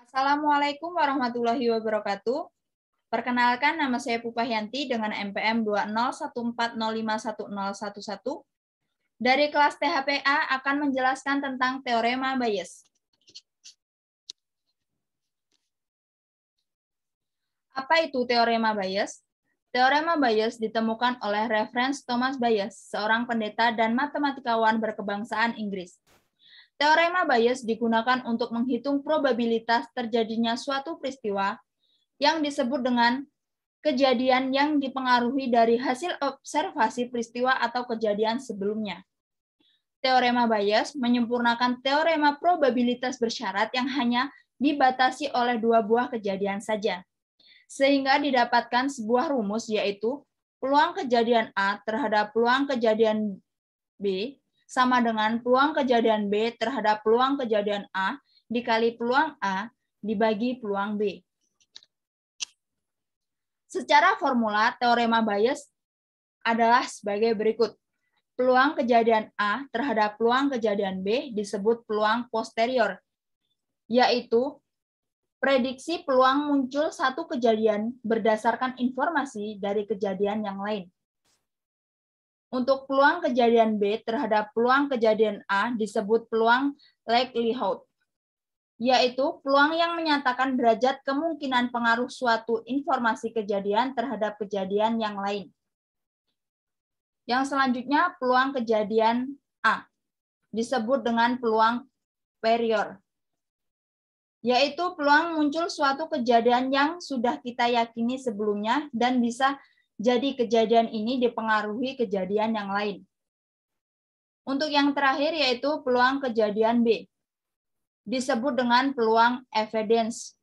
Assalamualaikum warahmatullahi wabarakatuh. Perkenalkan, nama saya Pupahyanti dengan NPM 201405011 dari kelas THPA akan menjelaskan tentang teorema Bayes. Apa itu teorema Bayes? Teorema Bayes ditemukan oleh referens Thomas Bayes, seorang pendeta dan matematikawan berkebangsaan Inggris. Teorema Bayes digunakan untuk menghitung probabilitas terjadinya suatu peristiwa yang disebut dengan kejadian yang dipengaruhi dari hasil observasi peristiwa atau kejadian sebelumnya. Teorema Bayes menyempurnakan teorema probabilitas bersyarat yang hanya dibatasi oleh dua buah kejadian saja, sehingga didapatkan sebuah rumus, yaitu peluang kejadian A terhadap peluang kejadian B sama dengan peluang kejadian B terhadap peluang kejadian A dikali peluang A dibagi peluang B. Secara formula, teorema Bayes adalah sebagai berikut. Peluang kejadian A terhadap peluang kejadian B disebut peluang posterior, yaitu prediksi peluang muncul satu kejadian berdasarkan informasi dari kejadian yang lain. Untuk peluang kejadian B terhadap peluang kejadian A disebut peluang likelihood, yaitu peluang yang menyatakan derajat kemungkinan pengaruh suatu informasi kejadian terhadap kejadian yang lain. Yang selanjutnya, peluang kejadian A disebut dengan peluang superior, yaitu peluang muncul suatu kejadian yang sudah kita yakini sebelumnya dan bisa jadi kejadian ini dipengaruhi kejadian yang lain. Untuk yang terakhir, yaitu peluang kejadian B disebut dengan peluang evidence,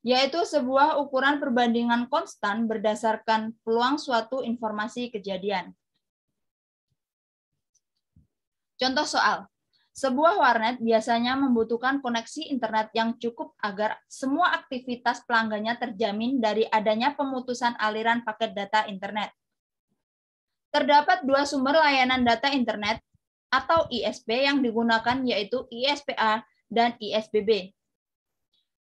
yaitu sebuah ukuran perbandingan konstan berdasarkan peluang suatu informasi kejadian. Contoh soal. Sebuah warnet biasanya membutuhkan koneksi internet yang cukup agar semua aktivitas pelanggannya terjamin dari adanya pemutusan aliran paket data internet. Terdapat dua sumber layanan data internet atau ISP yang digunakan, yaitu ISPA dan ISBB.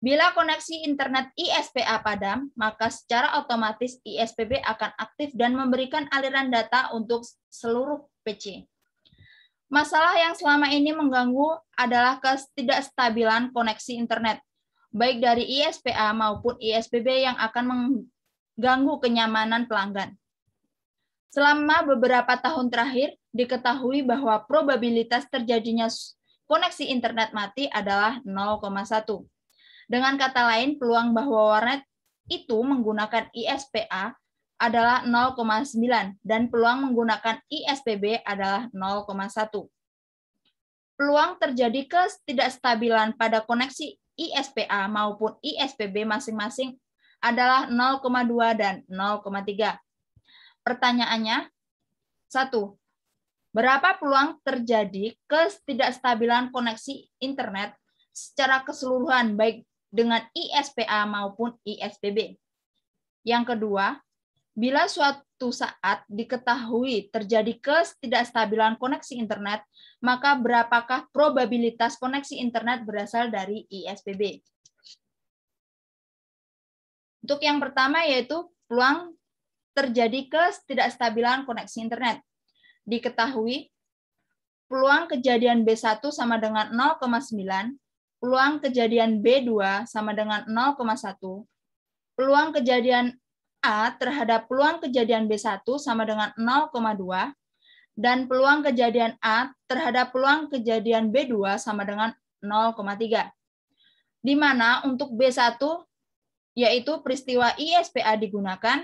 Bila koneksi internet ISPA padam, maka secara otomatis ISBB akan aktif dan memberikan aliran data untuk seluruh PC. Masalah yang selama ini mengganggu adalah ketidakstabilan koneksi internet, baik dari ISPA maupun ISBB yang akan mengganggu kenyamanan pelanggan. Selama beberapa tahun terakhir, diketahui bahwa probabilitas terjadinya koneksi internet mati adalah 0,1. Dengan kata lain, peluang bahwa warnet itu menggunakan ISPA adalah 0,9 dan peluang menggunakan ISBB adalah 0,1. Peluang terjadi ketidakstabilan pada koneksi ISPA maupun ISBB masing-masing adalah 0,2 dan 0,3. Pertanyaannya, 1. Berapa peluang terjadi ketidakstabilan koneksi internet secara keseluruhan baik dengan ISPA maupun ISBB? Yang kedua, bila suatu saat diketahui terjadi ketidakstabilan koneksi internet, maka berapakah probabilitas koneksi internet berasal dari ISBB? Untuk yang pertama, yaitu peluang terjadi ketidakstabilan koneksi internet. Diketahui peluang kejadian B1 sama dengan 0,9, peluang kejadian B2 sama dengan 0,1, peluang kejadian A terhadap peluang kejadian B1 sama dengan 0,2, dan peluang kejadian A terhadap peluang kejadian B2 sama dengan 0,3. Di mana untuk B1 yaitu peristiwa ISPA digunakan,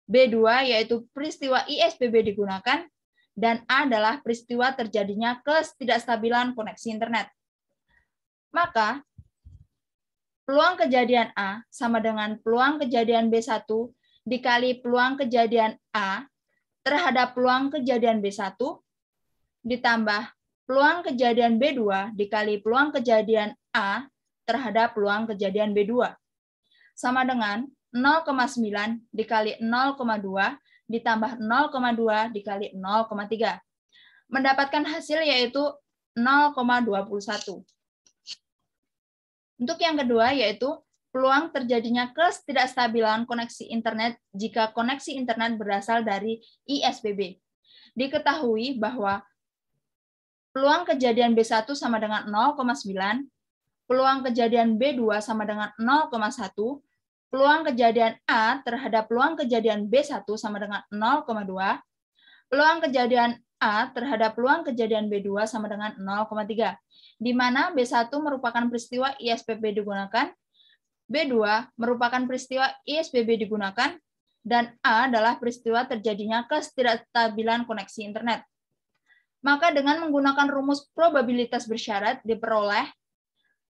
B2 yaitu peristiwa ISBB digunakan, dan A adalah peristiwa terjadinya ketidakstabilan koneksi internet. Maka peluang kejadian A sama dengan peluang kejadian B1 dikali peluang kejadian A terhadap peluang kejadian B1 ditambah peluang kejadian B2 dikali peluang kejadian A terhadap peluang kejadian B2 sama dengan 0,9 dikali 0,2 ditambah 0,2 dikali 0,3. Mendapatkan hasil yaitu 0,21. Untuk yang kedua yaitu peluang terjadinya ketidakstabilan koneksi internet jika koneksi internet berasal dari ISPB. Diketahui bahwa peluang kejadian B1 sama dengan 0,9, peluang kejadian B2 sama dengan 0,1, peluang kejadian A terhadap peluang kejadian B1 sama dengan 0,2, peluang kejadian A terhadap peluang kejadian B2 sama dengan 0,3, di mana B1 merupakan peristiwa ISPB digunakan, B2 merupakan peristiwa ISPB digunakan, dan A adalah peristiwa terjadinya ketidakstabilan koneksi internet. Maka dengan menggunakan rumus probabilitas bersyarat diperoleh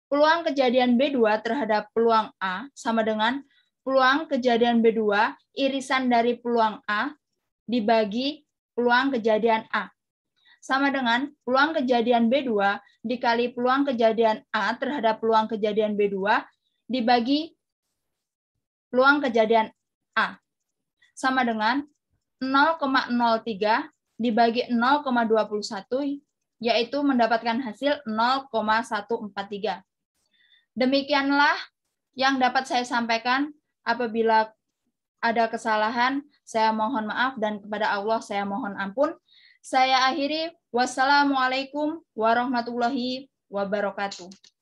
peluang kejadian B2 terhadap peluang A sama dengan peluang kejadian B2 irisan dari peluang A dibagi peluang kejadian A. Sama dengan peluang kejadian B2 dikali peluang kejadian A terhadap peluang kejadian B2 dibagi peluang kejadian A. Sama dengan 0,03 dibagi 0,21, yaitu mendapatkan hasil 0,143. Demikianlah yang dapat saya sampaikan. Apabila ada kesalahan, saya mohon maaf, dan kepada Allah saya mohon ampun. Saya akhiri. Wassalamualaikum warahmatullahi wabarakatuh.